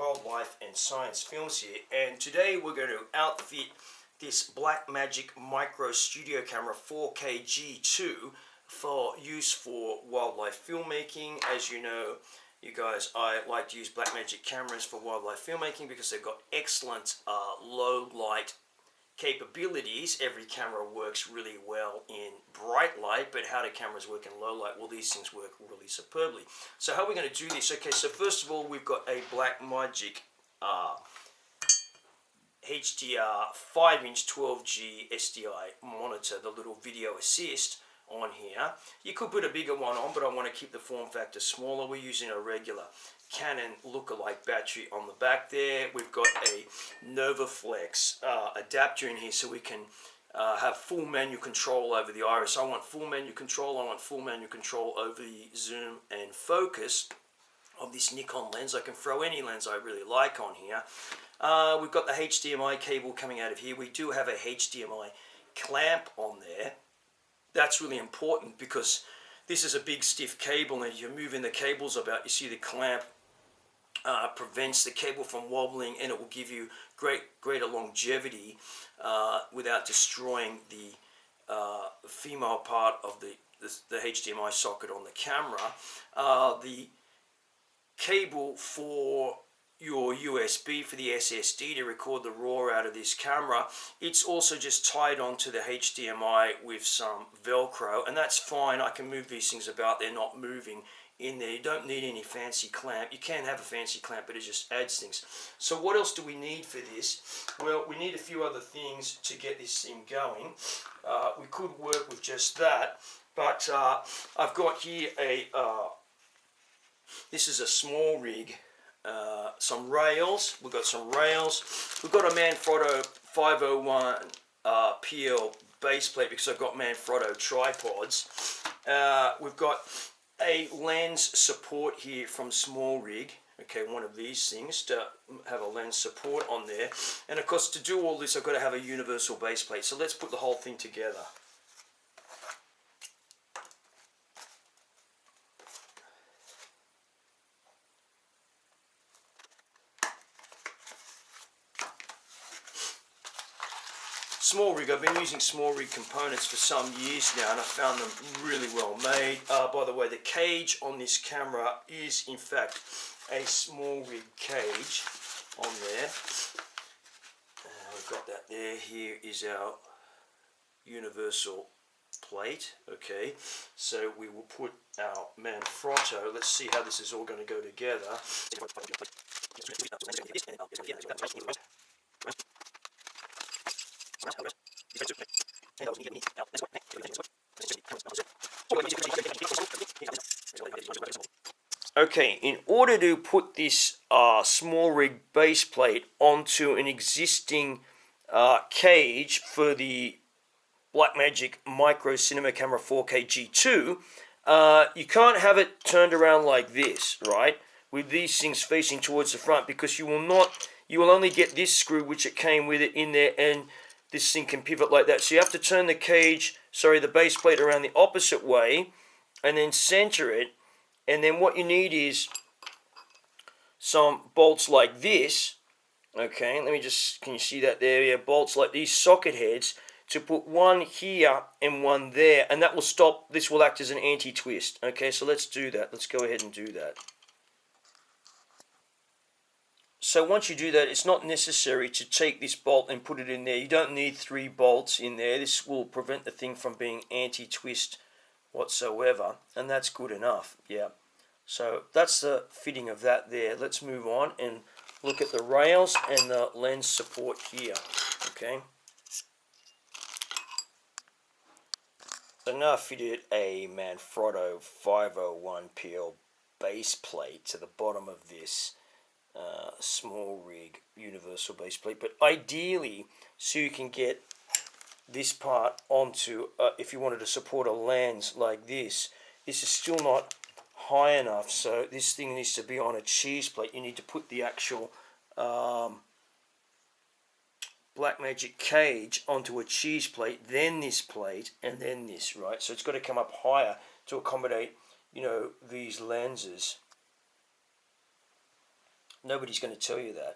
Wildlife and Science Films here, and today we're going to outfit this Blackmagic Micro Studio Camera 4K G2 for use for wildlife filmmaking. As you know, you guys, I like to use Blackmagic cameras for wildlife filmmaking because they've got excellent low light capabilities. Every camera works really well in bright light, but how do cameras work in low light? Well, these things work really superbly. So how are we going to do this? Okay, so first of all, we've got a Blackmagic HDR 5-inch 12G SDI monitor, the little video assist on here. You could put a bigger one on, but I want to keep the form factor smaller. We're using a regular Canon lookalike battery on the back there. We've got a NovaFlex adapter in here so we can have full manual control over the iris. I want full manual control. I want full manual control over the zoom and focus of this Nikon lens. I can throw any lens I really like on here. We've got the HDMI cable coming out of here. We do have a HDMI clamp on there. That's really important because this is a big stiff cable, and you're moving the cables about, you see the clamp prevents the cable from wobbling, and it will give you greater longevity without destroying the female part of the HDMI socket on the camera. The cable for your USB for the SSD to record the RAW out of this camera, it's also just tied onto the HDMI with some Velcro, and that's fine. I can move these things about, they're not moving in there. You don't need any fancy clamp. You can have a fancy clamp, but it just adds things. So what else do we need for this? Well, we need a few other things to get this thing going. We could work with just that, but I've got here this is a small rig. Some rails. We've got some rails. We've got a Manfrotto 501 PL base plate because I've got Manfrotto tripods. We've got a lens support here from Small Rig. Okay, one of these things to have a lens support on there. And of course, to do all this, I've got to have a universal base plate. So let's put the whole thing together. Small Rig, I've been using Small Rig components for some years now, and I found them really well made. By the way, the cage on this camera is in fact a Small Rig cage on there. We've got that there. Here is our universal plate. Okay, so we will put our Manfrotto. Let's see how this is all going to go together. Okay, in order to put this Small Rig base plate onto an existing cage for the Blackmagic Micro Cinema Camera 4K G2, you can't have it turned around like this, right? With these things facing towards the front, because you will only get this screw which it came with it in there, and this thing can pivot like that. So you have to turn the base plate around the opposite way and then center it. And then what you need is some bolts like this. Okay, let me just, can you see that there? Yeah, bolts like these socket heads to put one here and one there. And that will stop, this will act as an anti-twist. Okay, so let's do that. Let's go ahead and do that. So once you do that, it's not necessary to take this bolt and put it in there. You don't need 3 bolts in there. This will prevent the thing from being anti-twist whatsoever, and that's good enough. Yeah, so that's the fitting of that there. Let's move on and look at the rails and the lens support here. Okay, so now I fitted a Manfrotto 501 PL base plate to the bottom of this Small Rig universal base plate, but ideally so you can get this part onto, if you wanted to support a lens like this is still not high enough, so this thing needs to be on a cheese plate. You need to put the actual Blackmagic cage onto a cheese plate, then this plate, and then this, right? So it's got to come up higher to accommodate, you know, these lenses. Nobody's going to tell you that.